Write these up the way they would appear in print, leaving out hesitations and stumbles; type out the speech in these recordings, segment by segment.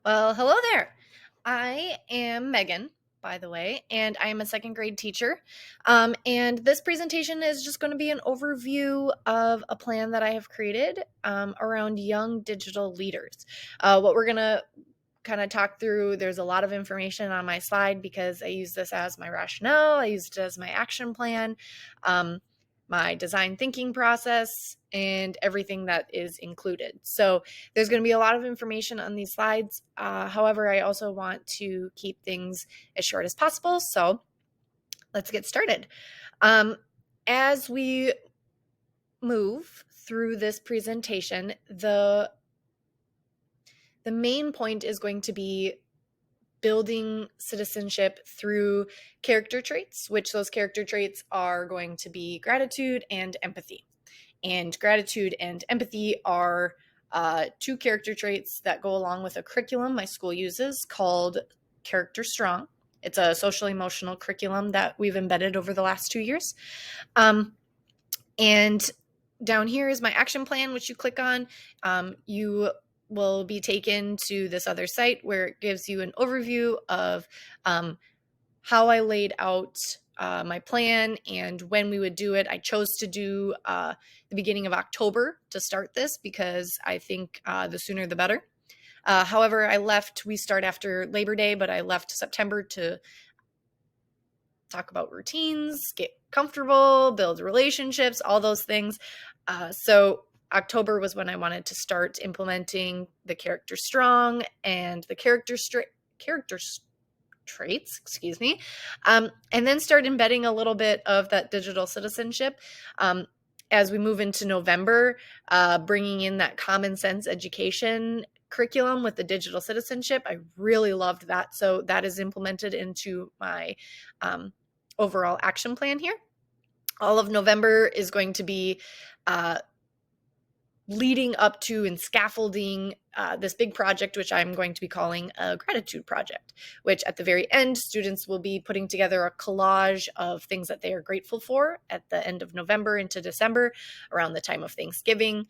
Well, hello there. I am Megan, by the way, and I am a second grade teacher. And this presentation is just going to be an overview of a plan that I have created around young digital leaders. What we're going to kind of talk through, there's a lot of information on my slide because I use this as my rationale, I used it as my action plan, my design thinking process, and everything that is included. So there's going to be a lot of information on these slides. However, I also want to keep things as short as possible. So let's get started. As we move through this presentation, the main point is going to be building citizenship through character traits, which those character traits are going to be gratitude and empathy. And gratitude and empathy are two character traits that go along with a curriculum my school uses called Character Strong. It's a social emotional curriculum that we've embedded over the last 2 years. And down here is my action plan, which you click on. You will be taken to this other site where it gives you an overview of how I laid out my plan and when we would do it. I chose to do the beginning of October to start this because I think the sooner the better. However, we start after Labor Day, but I left September to talk about routines, get comfortable, build relationships, all those things. So October was when I wanted to start implementing the character strong and the character traits, and then start embedding a little bit of that digital citizenship. As we move into November, bringing in that common sense education curriculum with the digital citizenship. I really loved that. So that is implemented into my overall action plan here. All of November is going to be leading up to and scaffolding this big project, which I'm going to be calling a gratitude project, which at the very end, students will be putting together a collage of things that they are grateful for at the end of November into December, around the time of Thanksgiving.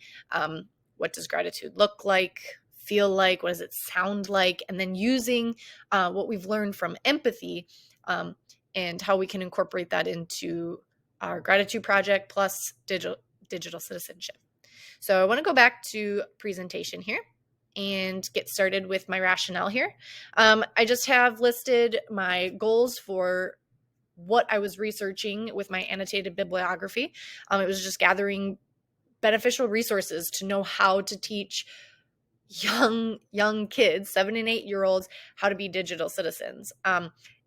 What does gratitude look like? Feel like? What does it sound like? And then using what we've learned from empathy and how we can incorporate that into our gratitude project plus digital citizenship. So I want to go back to presentation here and get started with my rationale here. I just have listed my goals for what I was researching with my annotated bibliography. It was just gathering beneficial resources to know how to teach young kids, 7 and 8-year-olds, how to be digital citizens,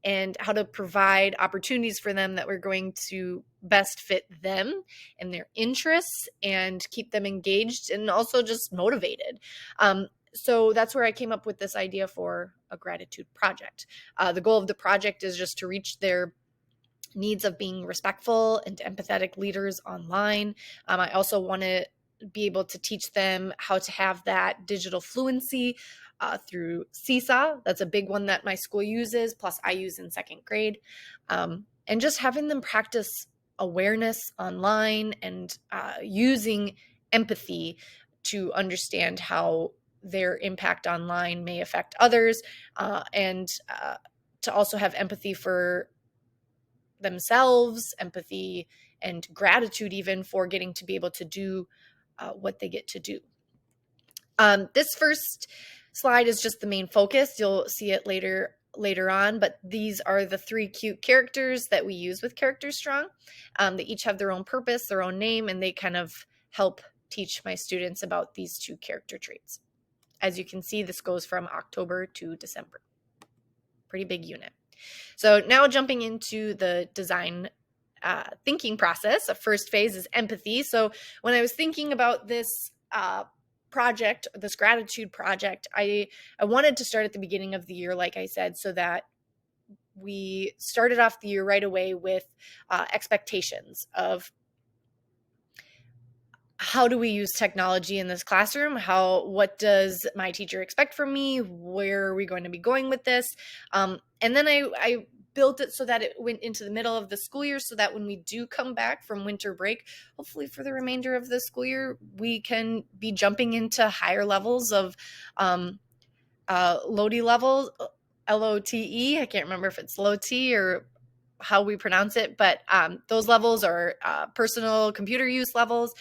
and how to provide opportunities for them that were going to best fit them and their interests and keep them engaged and also just motivated. So that's where I came up with this idea for a gratitude project. The goal of the project is just to reach their needs of being respectful and empathetic leaders online. I also want to be able to teach them how to have that digital fluency through Seesaw. That's a big one that my school uses, plus I use in second grade. And just having them practice awareness online and using empathy to understand how their impact online may affect others, and to also have empathy for themselves, empathy and gratitude even for getting to be able to do what they get to do. This first slide is just the main focus. You'll see it later on, but these are the 3 cute characters that we use with Character Strong. They each have their own purpose, their own name, and they kind of help teach my students about these 2 character traits. As you can see, this goes from October to December. Pretty big unit. So now jumping into the design thinking process, a first phase is empathy. So when I was thinking about this project, this gratitude project, I wanted to start at the beginning of the year, like I said, so that we started off the year right away with expectations of how do we use technology in this classroom? What does my teacher expect from me? Where are we going to be going with this? And then I built it so that it went into the middle of the school year, so that when we do come back from winter break, hopefully for the remainder of the school year, we can be jumping into higher levels of LOTE levels, LOTE. I can't remember if it's LOTE or how we pronounce it, but those levels are personal computer use levels.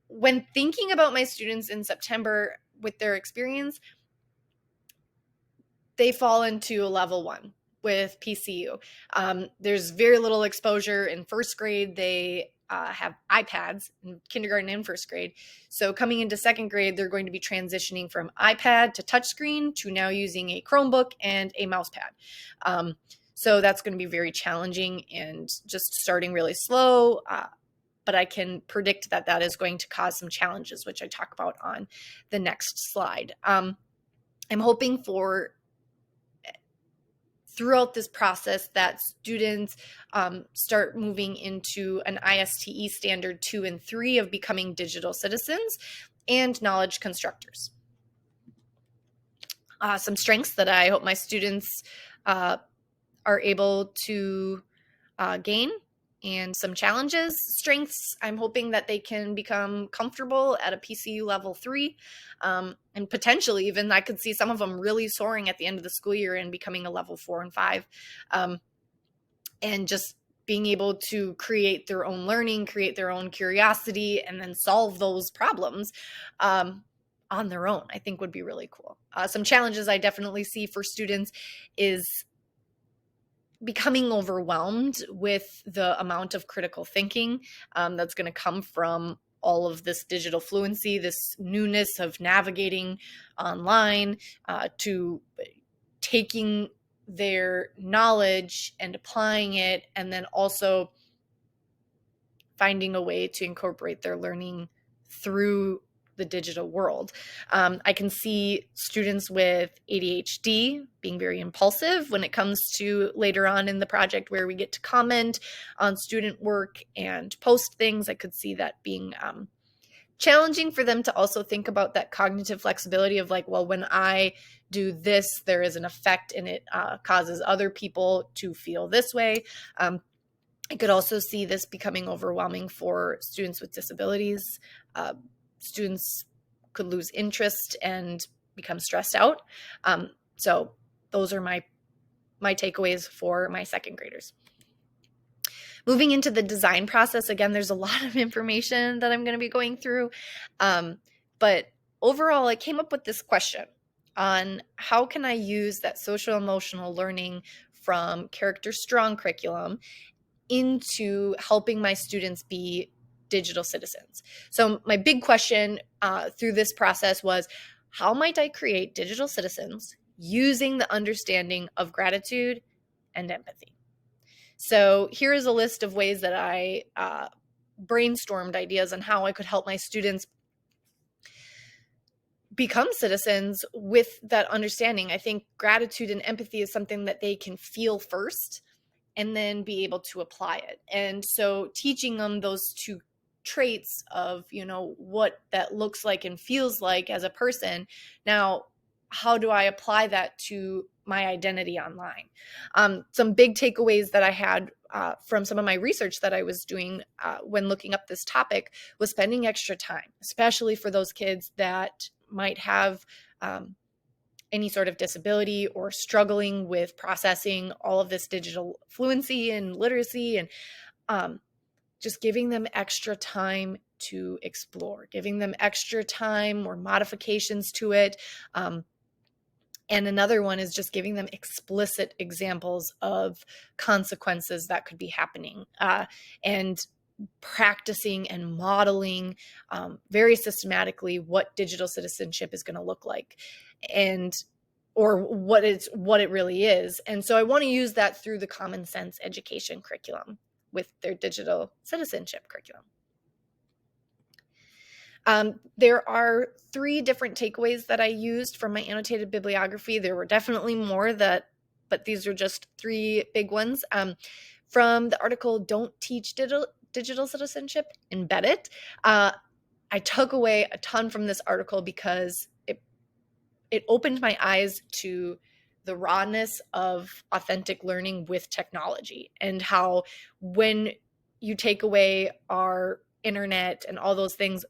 When thinking about my students in September with their experience, they fall into a level 1 with PCU. There's very little exposure in first grade. They have iPads in kindergarten and first grade. So coming into second grade, they're going to be transitioning from iPad to touchscreen to now using a Chromebook and a mouse pad. So that's going to be very challenging and just starting really slow. But I can predict that that is going to cause some challenges, which I talk about on the next slide. I'm hoping for throughout this process that students start moving into an ISTE standard 2 and 3 of becoming digital citizens and knowledge constructors. Some strengths that I hope my students are able to gain, and some challenges. Strengths, I'm hoping that they can become comfortable at a PCU level 3, and potentially even I could see some of them really soaring at the end of the school year and becoming a level 4 and 5, and just being able to create their own learning, create their own curiosity, and then solve those problems on their own, I think would be really cool. Some challenges I definitely see for students is becoming overwhelmed with the amount of critical thinking that's going to come from all of this digital fluency, this newness of navigating online, to taking their knowledge and applying it, and then also finding a way to incorporate their learning through the digital world. I can see students with ADHD being very impulsive when it comes to later on in the project where we get to comment on student work and post things. I could see that being challenging for them to also think about that cognitive flexibility of like, well, when I do this, there is an effect and it causes other people to feel this way. I could also see this becoming overwhelming for students with disabilities. Students could lose interest and become stressed out. So those are my takeaways for my second graders. Moving into the design process, again, there's a lot of information that I'm going to be going through. But overall, I came up with this question on how can I use that social emotional learning from Character Strong curriculum into helping my students be digital citizens. So my big question through this process was, how might I create digital citizens using the understanding of gratitude and empathy? So here is a list of ways that I brainstormed ideas on how I could help my students become citizens with that understanding. I think gratitude and empathy is something that they can feel first and then be able to apply it. And so teaching them those two traits of, what that looks like and feels like as a person. Now, how do I apply that to my identity online? Some big takeaways that I had from some of my research that I was doing when looking up this topic was spending extra time, especially for those kids that might have any sort of disability or struggling with processing all of this digital fluency and literacy, and just giving them extra time to explore, giving them extra time or modifications to it. And another one is just giving them explicit examples of consequences that could be happening, and practicing and modeling very systematically what digital citizenship is going to look like, and or what it really is. And so I want to use that through the common sense education curriculum with their digital citizenship curriculum. There are 3 different takeaways that I used from my annotated bibliography. There were definitely more but these are just 3 big ones. From the article, Don't Teach Digital Citizenship, Embed It. I took away a ton from this article because it opened my eyes to the rawness of authentic learning with technology, and how when you take away our internet and all those things,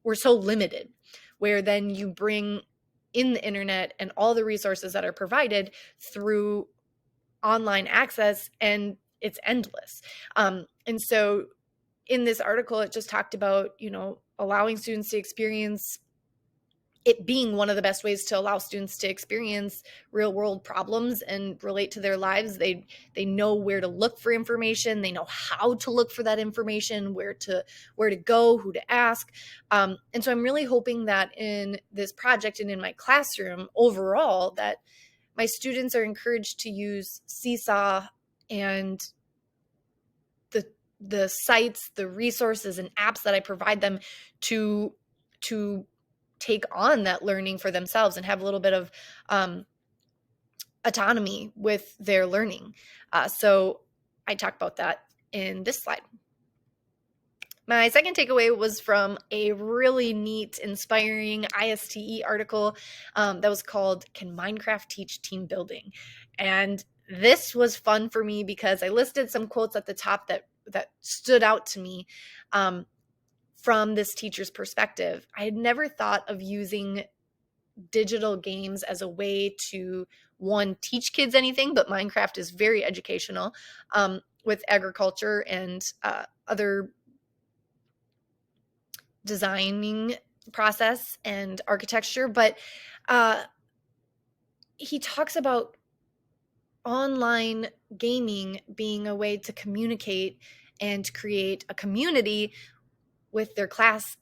we're so limited, where then you bring in the internet and all the resources that are provided through online access, and it's endless. And so in this article, it just talked about, allowing students to experience it being one of the best ways to allow students to experience real world problems and relate to their lives. They know where to look for information. They know how to look for that information, where to go, who to ask. And so I'm really hoping that in this project and in my classroom overall, that my students are encouraged to use Seesaw and the sites, the resources and apps that I provide them to take on that learning for themselves and have a little bit of autonomy with their learning. So I talk about that in this slide. My second takeaway was from a really neat, inspiring ISTE article that was called "Can Minecraft Teach Team Building?" And this was fun for me because I listed some quotes at the top that stood out to me from this teacher's perspective. I had never thought of using digital games as a way to, one, teach kids anything, but Minecraft is very educational with agriculture and other designing process and architecture. But he talks about online gaming being a way to communicate and create a community with your class.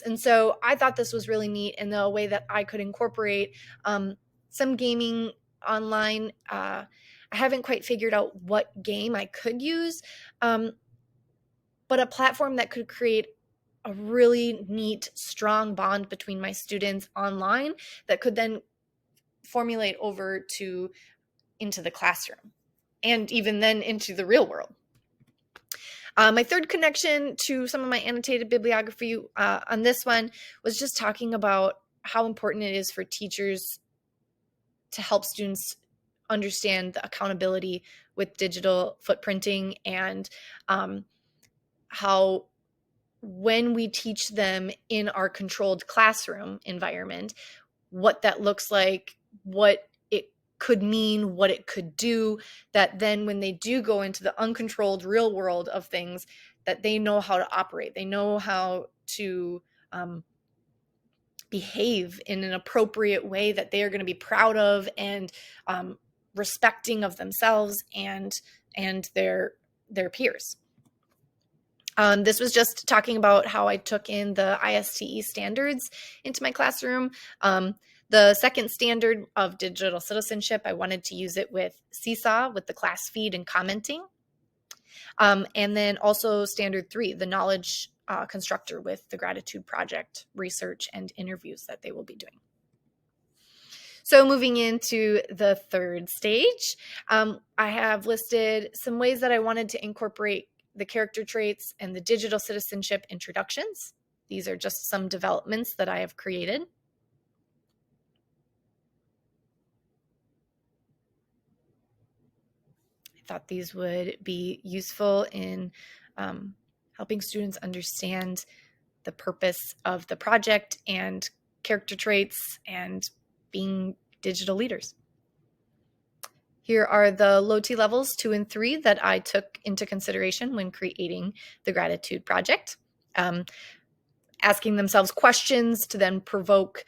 And so I thought this was really neat in the way that I could incorporate some gaming online. I haven't quite figured out what game I could use, but a platform that could create a really neat, strong bond between my students online that could then formulate over into the classroom and even then into the real world. My third connection to some of my annotated bibliography on this one was just talking about how important it is for teachers to help students understand the accountability with digital footprinting, and how when we teach them in our controlled classroom environment, what that looks like, what it could mean, what it could do, that then when they do go into the uncontrolled real world of things, that they know how to operate. They know how to behave in an appropriate way that they are going to be proud of and respecting of themselves and their peers. This was just talking about how I took in the ISTE standards into my classroom. The second standard of digital citizenship, I wanted to use it with Seesaw, with the class feed and commenting. And then also standard 3, the knowledge constructor, with the gratitude project, research, and interviews that they will be doing. So moving into the third stage, I have listed some ways that I wanted to incorporate the character traits and the digital citizenship introductions. These are just some developments that I have created. I thought these would be useful in helping students understand the purpose of the project and character traits and being digital leaders. Here are the low T levels 2 and 3 that I took into consideration when creating the gratitude project. Asking themselves questions to then provoke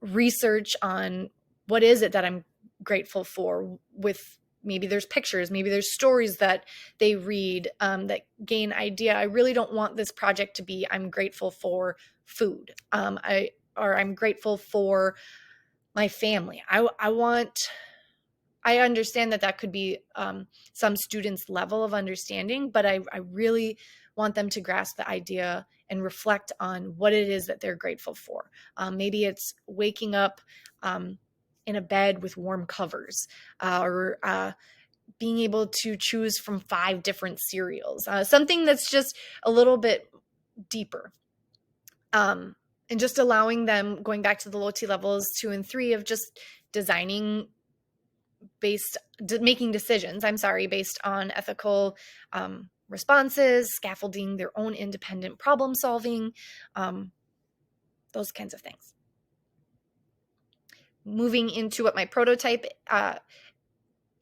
research on what is it that I'm grateful for, with maybe there's pictures, maybe there's stories that they read that gain idea. I really don't want this project to be I'm grateful for food, I'm grateful for my family. I understand that could be some students' level of understanding, but I really want them to grasp the idea and reflect on what it is that they're grateful for. Maybe it's waking up in a bed with warm covers, or being able to choose from 5 different cereals, something that's just a little bit deeper. And just allowing them, going back to the low T levels 2 and 3, of just making decisions based on ethical responses, scaffolding their own independent problem solving, those kinds of things. moving into what my prototype,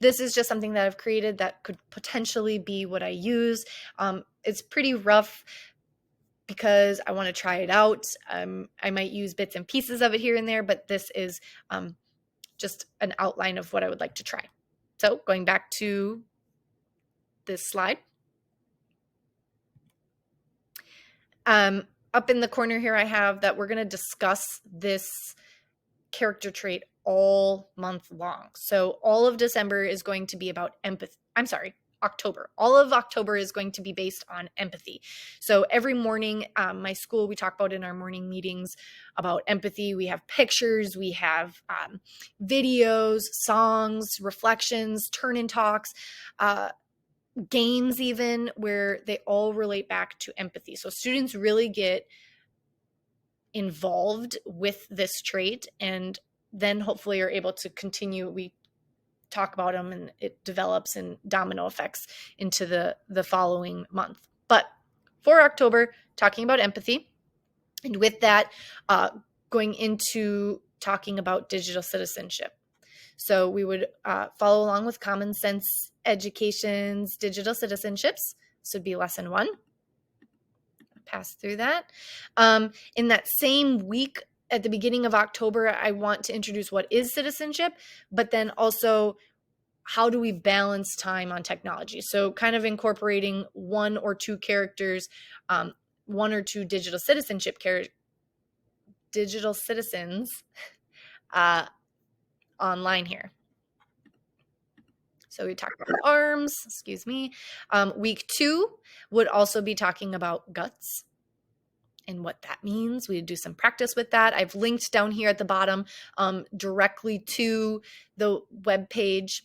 this is just something that I've created that could potentially be what I use. It's pretty rough because I want to try it out. I might use bits and pieces of it here and there, but this is just an outline of what I would like to try. So going back to this slide. Up in the corner here, I have that we're going to discuss this character trait all month long. So all of December is going to be about empathy. I'm sorry, October. All of October is going to be based on empathy. So every morning, my school, we talk about in our morning meetings about empathy. We have pictures, we have videos, songs, reflections, turn-in talks, games even, where they all relate back to empathy. So students really get involved with this trait, and then hopefully are able to continue. We talk about them and it develops and domino effects into the following month. But for October, talking about empathy, and with that, going into talking about digital citizenship. So we would follow along with Common Sense Education's Digital Citizenships. This would be lesson 1. Pass through that. In that same week, at the beginning of October, I want to introduce what is citizenship, but then also how do we balance time on technology? So kind of incorporating 1 or 2 characters, 1 or 2 digital citizenship digital citizens online here. So we talked about arms, excuse me. Week 2 would also be talking about guts and what that means. We do some practice with that. I've linked down here at the bottom directly to the web page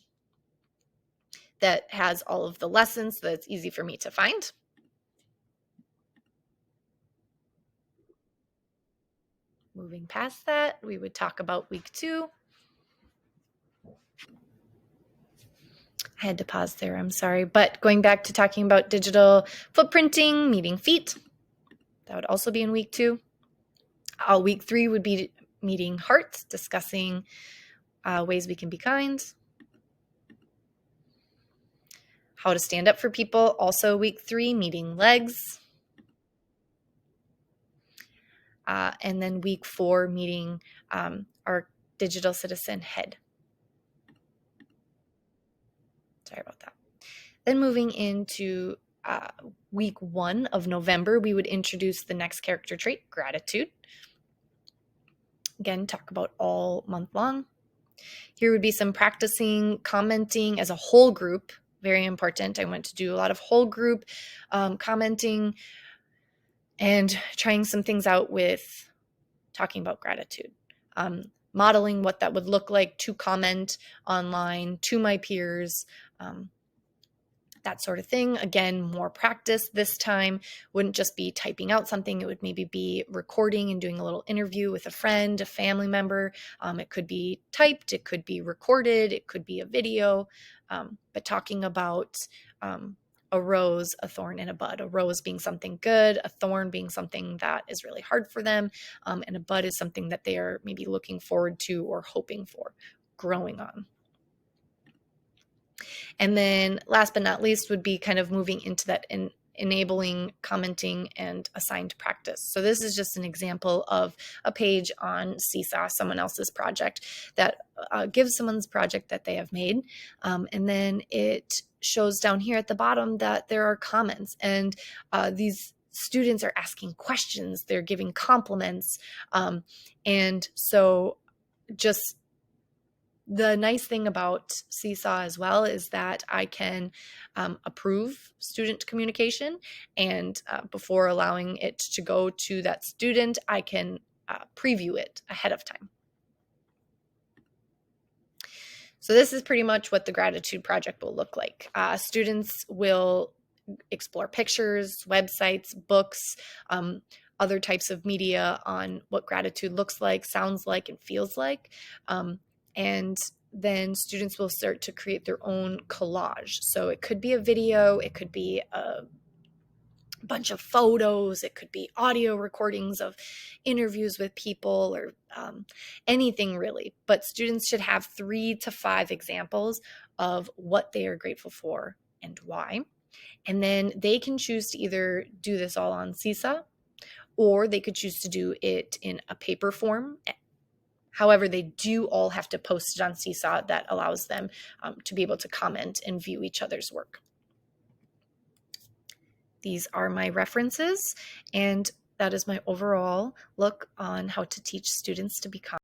that has all of the lessons, so it's easy for me to find. Moving past that, we would talk about week 2. I had to pause there, I'm sorry. But going back to talking about digital footprinting, meeting feet, that would also be in week 2. Week 3 would be meeting hearts, discussing ways we can be kind. How to stand up for people, also week 3, meeting legs. And then week 4, meeting our digital citizen head. Sorry about that. Then moving into week 1 of November, we would introduce the next character trait, gratitude. Again, talk about all month long. Here would be some practicing commenting as a whole group, very important. I want to do a lot of whole group commenting and trying some things out with talking about gratitude. Modeling what that would look like to comment online to my peers, that sort of thing. Again, more practice this time. Wouldn't just be typing out something. It would maybe be recording and doing a little interview with a friend, a family member. It could be typed, it could be recorded, it could be a video, but talking about a rose, a thorn, and a bud. A rose being something good, a thorn being something that is really hard for them, and a bud is something that they are maybe looking forward to or hoping for growing on. And then last but not least would be kind of moving into that enabling commenting and assigned practice. So this is just an example of a page on Seesaw, someone else's project that gives someone's project that they have made. And then it shows down here at the bottom that there are comments, and these students are asking questions, they're giving compliments. And so just the nice thing about Seesaw as well is that I can approve student communication, and before allowing it to go to that student, I can preview it ahead of time. So this is pretty much what the gratitude project will look like. Students will explore pictures, websites, books, other types of media on what gratitude looks like, sounds like, and feels like. And then students will start to create their own collage. So it could be a video, it could be a bunch of photos. It could be audio recordings of interviews with people, or anything really. But students should have 3 to 5 examples of what they are grateful for and why. And then they can choose to either do this all on Seesaw, or they could choose to do it in a paper form. However, they do all have to post it on Seesaw. That allows them to be able to comment and view each other's work. These are my references, and that is my overall look on how to teach students to be